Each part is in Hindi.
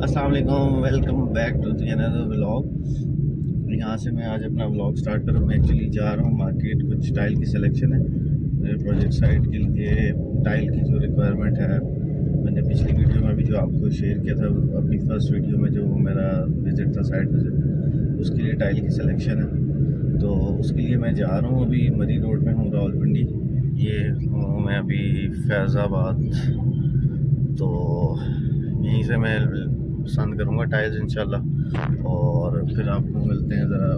अस्सलाम वालेकुम, welcome back to the another vlog. यहाँ से मैं आज अपना व्लॉग स्टार्ट कर रहा हूँ। मैं एक्चुअली जा रहा हूँ मार्केट, कुछ टाइल की सिलेक्शन है मेरे प्रोजेक्ट साइट के लिए। टाइल की जो रिक्वायरमेंट है, मैंने पिछली वीडियो में भी जो आपको शेयर किया था, अपनी फर्स्ट वीडियो में जो मेरा विज़िट था, साइट विज़िट, उसके लिए टाइल की सिलेक्शन है। तो उसके लिए मैं जा रहा हूँ। अभी मरी रोड में हूँ, रावलपिंडी। ये हूँ मैं अभी फैज़ाबाद। तो यहीं से मैं पसंद करूँगा टाइल्स इंशाल्लाह, और फिर आपको मिलते हैं ज़रा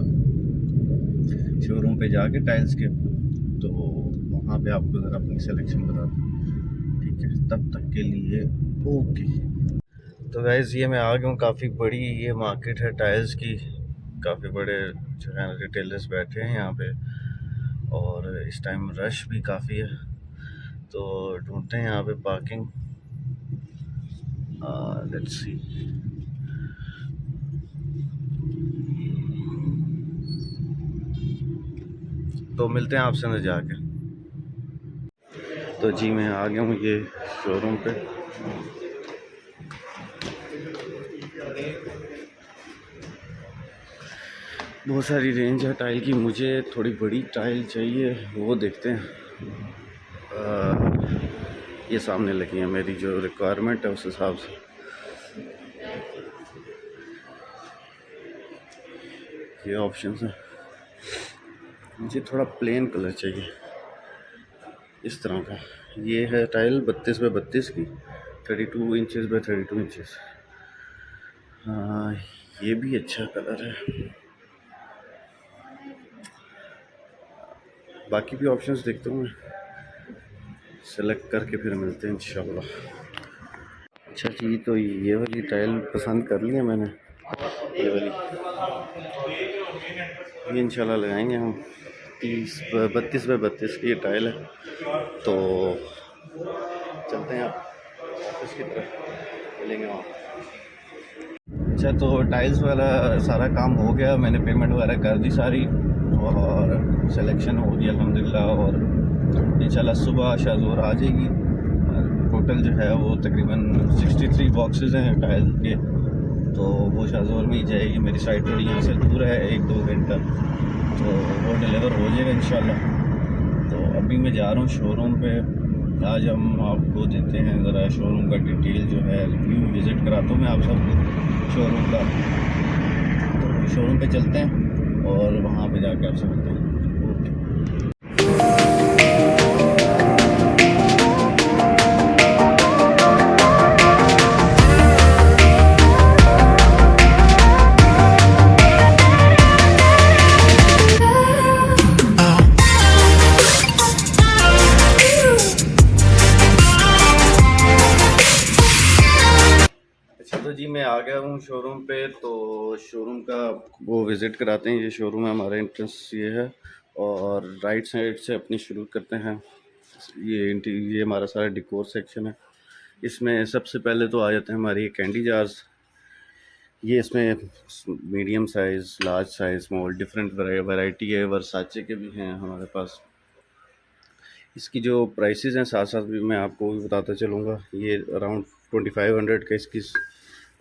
शोरूम पे जाके टाइल्स के। तो वहाँ पे आपको ज़रा अपनी सिलेक्शन बताते हैं, ठीक है? तब तक के लिए ओके। तो गाइज़, ये मैं आ गया हूँ। काफ़ी बड़ी ये मार्केट है टाइल्स की, काफ़ी बड़े जो है रिटेलर्स बैठे हैं यहाँ पे, और इस टाइम रश भी काफ़ी है। तो ढूंढते हैं यहाँ पे पार्किंग। Let's see. तो मिलते हैं आपसे अंदर जाके। तो जी मैं आ गया हूँ ये शोरूम पे। बहुत सारी रेंज है टाइल की। मुझे थोड़ी बड़ी टाइल चाहिए, वो देखते हैं। ये सामने लगी है, मेरी जो रिक्वायरमेंट है उस हिसाब से। ये ऑप्शंस हैं। मुझे थोड़ा प्लेन कलर चाहिए, इस तरह का। ये है टाइल 32 बाई 32 की, 32 इंचज़ बाई 32 इंचज़। हाँ, ये भी अच्छा कलर है। बाकी भी ऑप्शंस देखता हूँ मैं, सेलेक्ट करके फिर मिलते हैं इंशाल्लाह। अच्छा जी, तो ये वाली टाइल पसंद कर ली है मैंने, ये वाली। ये इंशाल्लाह लगाएंगे हम। 32 बाई 32 की ये टाइल है। तो चलते हैं आप ऑफिस की तरफ, मिलेंगे वहाँ। अच्छा, तो टाइल्स वाला सारा काम हो गया, मैंने पेमेंट वगैरह कर दी सारी, और सिलेक्शन हो गई अल्हम्दुलिल्लाह। और इंशाल्लाह सुबह शाज़ोर आ जाएगी। टोटल जो है वो तकरीबन 63 बॉक्सेस हैं टाइल के। तो वो शाज़ोर में ही जाएगी। मेरी साइट थोड़ी यहाँ से दूर है, 1-2 घंटा, तो वो डिलीवर हो जाएगा इंशाल्लाह। तो अभी मैं जा रहा हूँ शोरूम पे। आज हम आपको देते हैं ज़रा शोरूम का डिटेल जो है, रिव्यू। विज़िट कराता हूँ मैं आप सबको शोरूम का। तो शोरूम पे चलते हैं और वहाँ पे जाके आपसे मिलते हैं। ओके। अच्छा, तो जी मैं आ गया हूँ शोरूम पे। तो शोरूम का वो विज़िट कराते हैं। ये शोरूम है, हमारा एंट्रेंस ये है, और राइट साइड से अपनी शुरू करते हैं। ये हमारा सारा डिकोर सेक्शन है। इसमें सबसे पहले तो आ जाते हैं हमारी कैंडी जार्स। ये इसमें medium size, large size, small, different variety है। वर्साचे के भी हैं हमारे पास। इसकी जो प्राइसेस हैं साथ साथ भी मैं आपको भी बताता चलूँगा। ये अराउंड 2500 का इसकी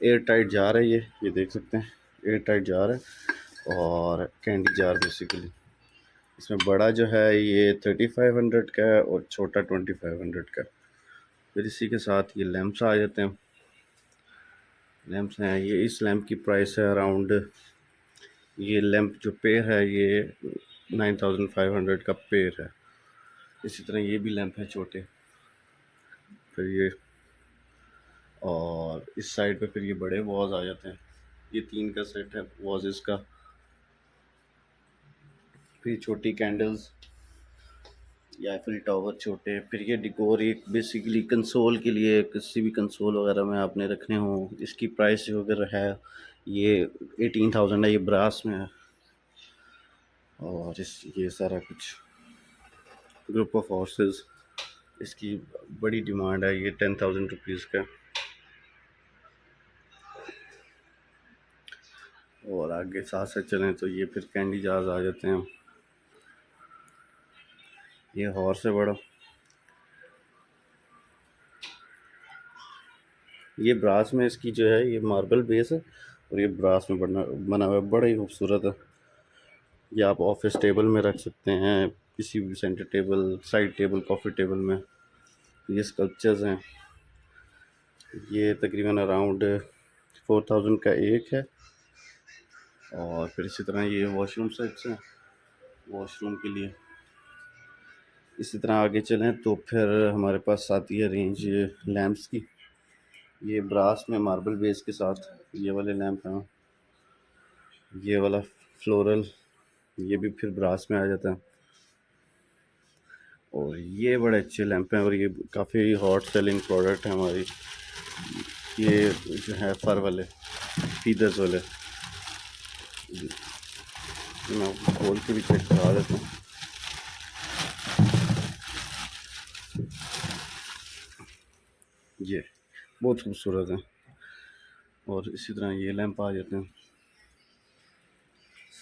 एयर टाइट जार है। ये देख सकते हैं, एयर टाइट जार है, और कैंडी जार बेसिकली। इसमें बड़ा जो है ये 3500 का है, और छोटा 2500 का। फिर इसी के साथ ये लैंप्स आ जाते हैं। लैंप्स हैं ये, इस लैंप की प्राइस है अराउंड, ये लैंप जो पेयर है ये 9500 का पेयर है। इसी तरह ये भी लैंप है छोटे। फिर ये, और इस साइड पे फिर ये बड़े वॉज आ जाते हैं। ये 3 का सेट है वॉजेस का। फिर छोटी कैंडल्स या फिर टावर छोटे। फिर ये डिकोर, एक बेसिकली कंसोल के लिए, किसी भी कंसोल वगैरह में आपने रखने हो। इसकी प्राइस वगैरह है ये 18,000 है, ये ब्रास में है। और ये सारा कुछ ग्रुप ऑफ हॉर्सेस, इसकी बड़ी डिमांड है, ये 10,000 रुपीज़ का। और आगे साथ से चलें तो ये फिर कैंडी जार्स आ जाते हैं। ये हॉर्स है बड़ा। ये ब्रास में इसकी जो है ये मार्बल बेस है और ये ब्रास में बना बना हुआ है, बड़ा ही खूबसूरत है। ये आप ऑफिस टेबल में रख सकते हैं, किसी भी centre table, side table, coffee table में। ये स्कल्पचर्स हैं, ये तकरीबन अराउंड 4000 का एक है। और फिर इसी तरह ये वॉशरूम सेट्स हैं, वॉशरूम के लिए। इसी तरह आगे चलें तो फिर हमारे पास आती है रेंज लैम्प्स की। ये ब्रास में मार्बल बेस के साथ ये वाले लैम्प हैं, ये वाला फ्लोरल, ये भी फिर ब्रास में आ जाता है। और ये बड़े अच्छे लैंप हैं और ये काफ़ी हॉट सेलिंग प्रोडक्ट है हमारी। ये जो है फर वाले, फीदर्स वाले, मैं खोल के भी चेक करा देता हूँ। ये बहुत खूबसूरत है। और इसी तरह ये लैंप आ जाते हैं।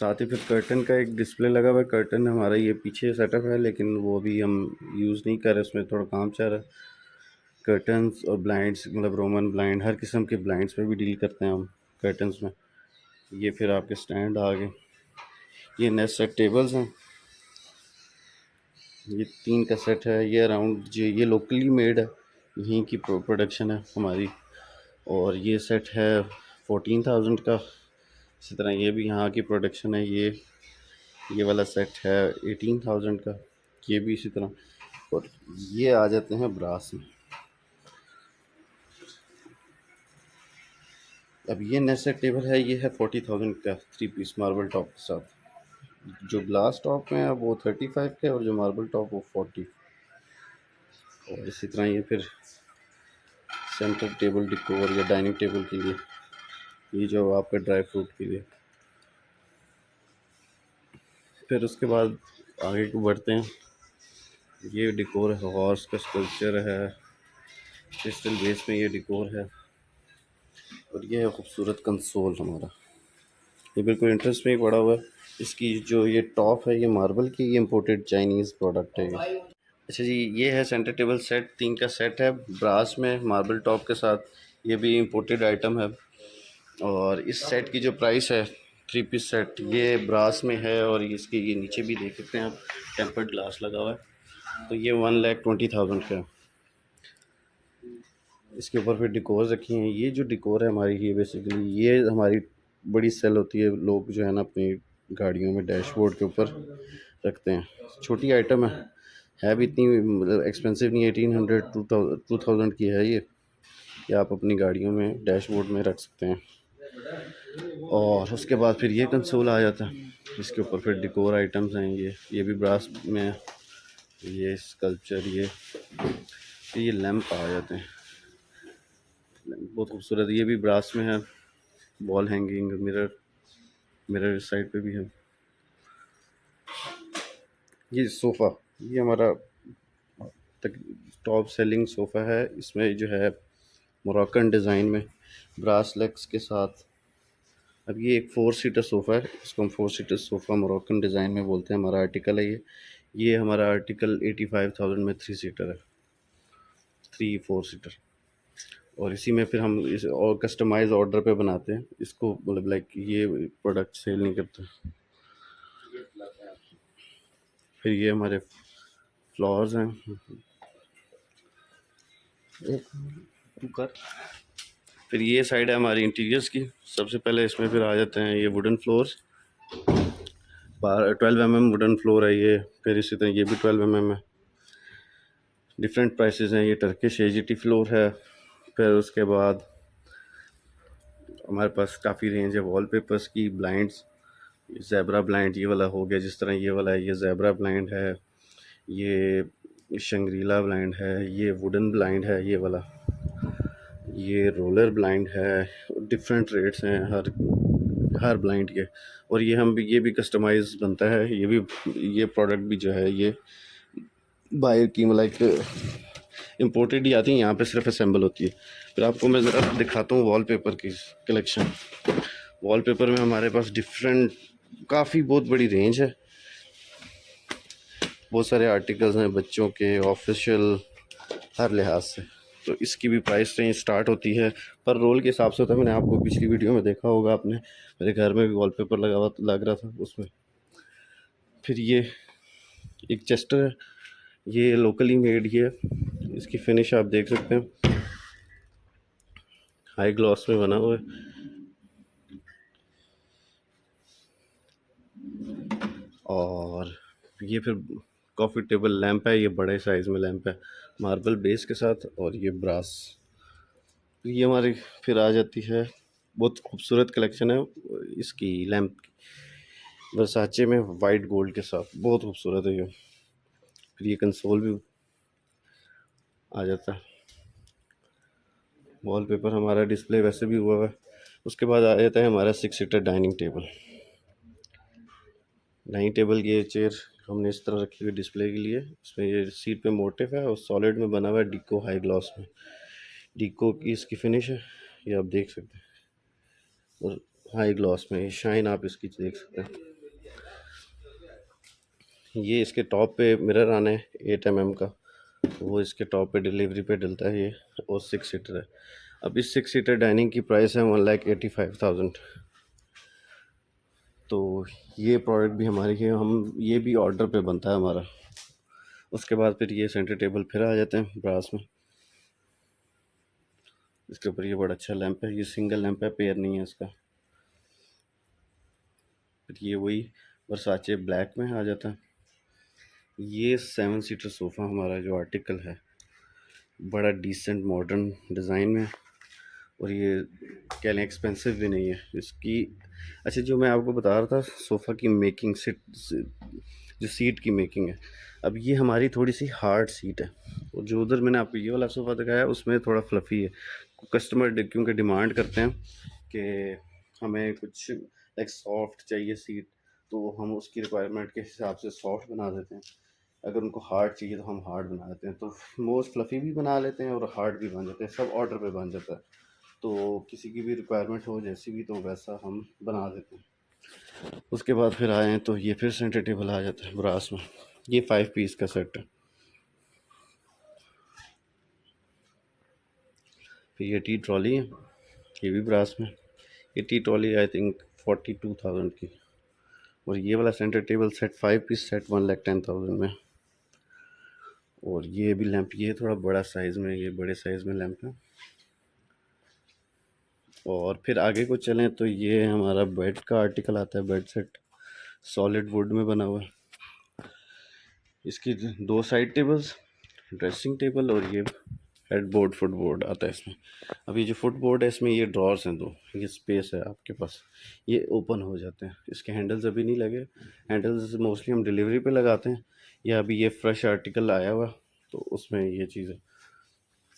साथ ही फिर कर्टन का एक डिस्प्ले लगा हुआ है। कर्टन हमारा ये पीछे सेटअप है, लेकिन वो भी हम यूज़ नहीं कर रहे, उसमें थोड़ा काम चल रहा है। कर्टन्स और ब्लाइंड्स, मतलब रोमन ब्लाइंड, हर किस्म के ब्लाइंड्स पे भी डील करते हैं हम कर्टन्स में। ये फिर आपके स्टैंड आ गए। ये नेस्ट सेट टेबल्स हैं, ये 3 का सेट है। ये अराउंड जो ये लोकली मेड है, यहीं की प्रोडक्शन है हमारी। और ये सेट है 14,000 का। इसी तरह ये भी यहाँ की प्रोडक्शन है। ये वाला सेट है 18,000 का, ये भी इसी तरह। और ये आ जाते हैं ब्रास में। अब ये नेस्ट सेट टेबल है, ये है 40,000 का, 3 पीस मार्बल टॉप के साथ। जो ग्लास टॉप में है वो 35 का है और जो मार्बल टॉप वो 40। और इसी तरह ये फिर सेंटर टेबल डिकोर या डाइनिंग टेबल के लिए, ये जो आपका ड्राई फ्रूट के लिए। फिर उसके बाद आगे को बढ़ते हैं। ये डिकोर है, हॉर्स का स्कल्पचर है, क्रिस्टल बेस में ये डिकोर है। और ये है खूबसूरत कंसोल हमारा, ये बिल्कुल इंटरेस्ट में ही पड़ा हुआ है। इसकी जो ये टॉप है ये मार्बल की, ये इम्पोर्टेड चाइनीज़ प्रोडक्ट है ये। अच्छा जी, ये है सेंटर टेबल सेट, 3 का सेट है ब्रास में मार्बल टॉप के साथ। ये भी इम्पोर्टेड आइटम है। और इस सेट की जो प्राइस है, 3 पीस सेट, ये ब्रास में है। और इसके ये नीचे भी देख सकते हैं आप, टेम्पर्ड ग्लास लगा हुआ है। तो ये 1,20,000 का है। इसके ऊपर फिर डिकोर रखी हैं। ये जो डिकोर है हमारी, ये बेसिकली ये हमारी बड़ी सेल होती है। लोग जो है ना अपनी गाड़ियों में डैशबोर्ड के ऊपर रखते हैं। छोटी आइटम है भी इतनी मतलब एक्सपेंसिव नहीं है। 1800 2000 की है ये, कि आप अपनी गाड़ियों में डैशबोर्ड में रख सकते हैं। और उसके बाद फिर ये कंसोल आ जाता है। इसके ऊपर फिर डिकोर आइटम्स हैं। ये भी ब्रास में है। ये स्कल्पचर, ये लैंप आ जाते हैं, बहुत खूबसूरत। ये भी ब्रास में है। वॉल हैंगिंग, मिरर इस साइड पे भी है। ये सोफ़ा, ये हमारा टॉप सेलिंग सोफ़ा है। इसमें जो है मोरक्कन डिज़ाइन में ब्रास लेग्स के साथ। अब ये एक 4 सीटर सोफ़ा है, इसको हम 4 सीटर सोफ़ा मोरक्कन डिज़ाइन में बोलते हैं। हमारा आर्टिकल है ये हमारा आर्टिकल 85,000 में 3 सीटर है, 3-4 सीटर। और इसी में फिर हम इस और कस्टमाइज ऑर्डर पे बनाते हैं इसको, मतलब लाइक ये प्रोडक्ट सेल नहीं करते। फिर ये हमारे फ्लोर्स हैं, कुकर। फिर ये साइड है हमारी इंटीरियर्स की। सबसे पहले इसमें फिर आ जाते हैं ये wooden floors. 12 mm wooden floor है ये। फिर इसी तरह ये भी 12 mm है। डिफरेंट प्राइसेस हैं। ये टर्किश एजीटी फ्लोर है। फिर उसके बाद हमारे पास काफ़ी रेंज है वॉलपेपर्स की। ब्लाइंड्स, ज़ेब्रा ब्लाइंड ये वाला हो गया, जिस तरह ये वाला है, ये ज़ेब्रा ब्लाइंड है। ये शंग्रीला ब्लाइंड है। ये वुडन ब्लाइंड है ये वाला। ये रोलर ब्लाइंड है। डिफरेंट रेट्स हैं हर ब्लाइंड के। और ये भी कस्टमाइज बनता है। ये प्रोडक्ट भी जो है ये बाहर की मतलब इम्पोर्टेड ही आती है, यहाँ पे सिर्फ असेंबल होती है। फिर आपको मैं ज़रा दिखाता हूँ वॉलपेपर की कलेक्शन। वॉलपेपर में हमारे पास डिफरेंट काफ़ी बहुत बड़ी रेंज है। बहुत सारे आर्टिकल्स हैं बच्चों के, ऑफिशियल, हर लिहाज से। तो इसकी भी प्राइस रेंज स्टार्ट होती है पर रोल के हिसाब से होता है। मैंने आपको पिछली वीडियो में देखा होगा आपने, मेरे घर में भी वॉलपेपर लग रहा था उसमें। फिर ये एक चेस्टर है, ये लोकली मेड ही है, इसकी फिनिश आप देख सकते हैं, हाई ग्लॉस में बना हुआ है। और ये फिर कॉफ़ी टेबल लैंप है, ये बड़े साइज़ में लैंप है मार्बल बेस के साथ, और ये ब्रास। ये हमारी फिर आ जाती है, बहुत खूबसूरत कलेक्शन है इसकी लैंप की, वर्साचे में वाइट गोल्ड के साथ, बहुत खूबसूरत है ये। फिर ये कंसोल भी आ जाता है, वॉलपेपर हमारा डिस्प्ले वैसे भी हुआ है। उसके बाद आ जाता है हमारा 6 seater dining table. Dining table की ये चेयर हमने इस तरह रखी हुई डिस्प्ले के लिए, इसमें ये सीट पे मोटिफ है और सॉलिड में बना हुआ है डिको हाई ग्लॉस में। डिको की इसकी फिनिश है, ये आप देख सकते हैं, और हाई ग्लॉस में शाइन आप इसकी देख सकते हैं। ये इसके टॉप पे मिरर आने 8 mm का, वो इसके टॉप पे डिलीवरी पे डलता है ये, और 6 सीटर है। अब इस 6 सीटर डाइनिंग की प्राइस है 1,85,000। तो ये प्रोडक्ट भी हमारी है, हम ये भी ऑर्डर पे बनता है हमारा। उसके बाद फिर ये सेंटर टेबल फिर आ जाते हैं ब्रास में, इसके ऊपर ये बड़ा अच्छा लैंप है, ये सिंगल लैंप है, पेयर नहीं है इसका। फिर ये वही वर्साचे ब्लैक में आ जाता है। ये 7 सीटर सोफ़ा हमारा जो आर्टिकल है, बड़ा डिसेंट मॉडर्न डिज़ाइन में, और ये कह लें एक्सपेंसिव भी नहीं है इसकी। अच्छा, जो मैं आपको बता रहा था सोफ़ा की मेकिंग जो सीट की मेकिंग है, अब ये हमारी थोड़ी सी हार्ड सीट है, और जो उधर मैंने आपको ये वाला सोफ़ा दिखाया उसमें थोड़ा फ्लफ़ी है। कस्टमर क्योंकि डिमांड करते हैं कि हमें कुछ लाइक सॉफ्ट चाहिए सीट, तो हम उसकी रिक्वायरमेंट के हिसाब से सॉफ्ट बना देते हैं। अगर उनको हार्ड चाहिए तो हम हार्ड बना देते हैं, तो मोस्ट फ्लफ़ी भी बना लेते हैं और हार्ड भी बन जाते हैं, सब ऑर्डर पे बन जाता है। तो किसी की भी रिक्वायरमेंट हो जैसी भी, तो वैसा हम बना देते हैं। उसके बाद फिर आए हैं तो ये फिर सेंटर टेबल आ जाता है ब्रास में, ये 5 पीस का सेट है। फिर ये टी ट्रॉली है, ये भी ब्रास में, ये टी ट्रॉली आई थिंक 42,000 की। और ये वाला centre table set 5 piece set 1,10,000 में। और ये भी लैंप, ये थोड़ा बड़ा साइज़ में, ये बड़े साइज़ में लैंप है। और फिर आगे को चलें तो ये हमारा बेड का आर्टिकल आता है, बेड सेट सॉलिड वुड में बना हुआ है। इसकी 2 साइड टेबल्स, ड्रेसिंग टेबल, और ये हेड बोर्ड फुट बोर्ड आता है इसमें। अब ये जो फुट बोर्ड है इसमें ये ड्रॉर्स हैं 2, ये स्पेस है आपके पास, ये ओपन हो जाते हैं। इसके हैंडल्स अभी नहीं लगे, हैंडल्स मोस्टली हम डिलीवरी पे लगाते हैं, या अभी ये फ्रेश आर्टिकल आया हुआ तो उसमें ये चीज़ है।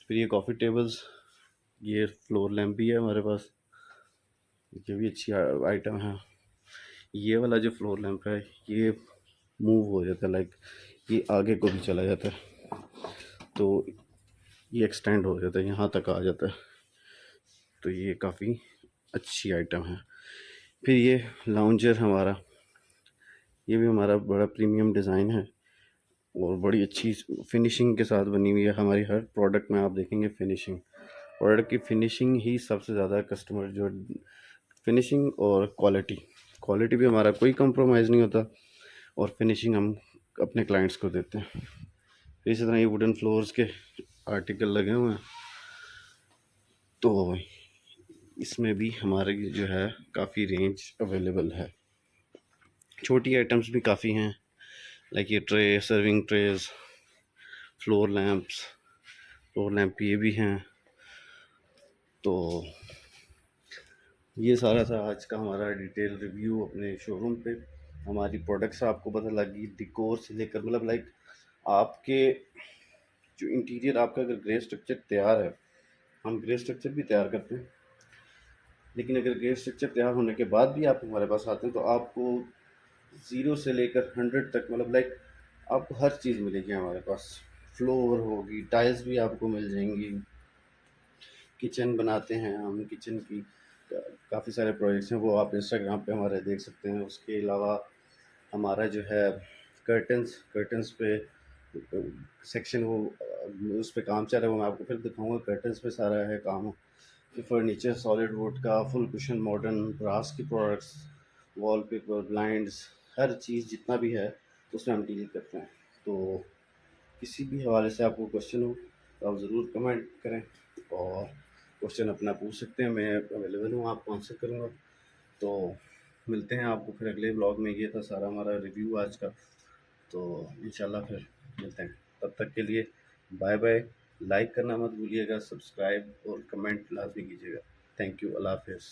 फिर ये कॉफ़ी टेबल्स, ये फ्लोर लैम्प भी है हमारे पास, ये भी अच्छी आइटम है। ये वाला जो फ्लोर लैंप है ये मूव हो जाता है, लाइक ये आगे को भी चला जाता है, तो ये एक्सटेंड हो जाता है, यहाँ तक आ जाता है, तो ये काफ़ी अच्छी आइटम है। फिर ये लाउंजर हमारा, ये भी हमारा बड़ा प्रीमियम डिज़ाइन है और बड़ी अच्छी फिनिशिंग के साथ बनी हुई है। हमारी हर प्रोडक्ट में आप देखेंगे फिनिशिंग, प्रोडक्ट की फिनिशिंग ही सबसे ज़्यादा कस्टमर जो, फिनिशिंग और क्वालिटी, क्वालिटी भी हमारा कोई कंप्रोमाइज़ नहीं होता, और फिनिशिंग हम अपने क्लाइंट्स को देते हैं। इसी तरह ये वुडन फ्लोर्स के आर्टिकल लगे हुए हैं, तो इसमें भी हमारे जो है काफ़ी रेंज अवेलेबल है। छोटी आइटम्स भी काफ़ी हैं, लाइक ये tray, serving trays, floor lamps, floor lamp ये भी हैं। तो ये सारा था आज का हमारा डिटेल रिव्यू अपने शोरूम पे। हमारी प्रोडक्ट्स आपको पता लगी, डिकोर से लेकर, मतलब लाइक आपके जो इंटीरियर, आपका अगर ग्रे स्ट्रक्चर तैयार है, हम ग्रे स्ट्रक्चर भी तैयार करते हैं, लेकिन अगर ग्रे स्ट्रक्चर तैयार होने के बाद भी आप हमारे पास आते हैं तो आपको 0 से लेकर 100 तक, मतलब लाइक आपको हर चीज़ मिलेगी हमारे पास। फ्लोर होगी, टाइल्स भी आपको मिल जाएंगी, किचन बनाते हैं हम, किचन की काफ़ी सारे प्रोजेक्ट्स हैं, वो आप इंस्टाग्राम पे हमारे देख सकते हैं। उसके अलावा हमारा जो है कर्टन्स पे सेक्शन, वो उस पे काम चल रहा है, वो मैं आपको फिर दिखाऊंगा। कर्टन्स पे सारा है काम, कि फर्नीचर सॉलिड वुड का, फुल कुशन मॉडर्न ब्रास की प्रोडक्ट्स, वॉलपेपर, ब्लाइंड्स, हर चीज़ जितना भी है उसमें हम डील करते हैं। तो किसी भी हवाले से आपको क्वेश्चन हो तो आप ज़रूर कमेंट करें, और क्वेश्चन अपना पूछ सकते हैं, मैं अवेलेबल हूँ, आपको आंसर करूँगा। तो मिलते हैं आपको फिर अगले ब्लॉग में। ये था सारा हमारा रिव्यू आज का, तो इंशाल्लाह फिर मिलते हैं। तब तक के लिए बाय बाय। लाइक करना मत भूलिएगा, सब्सक्राइब और कमेंट लाजमी कीजिएगा। थैंक यू, अल्लाह हाफिज़।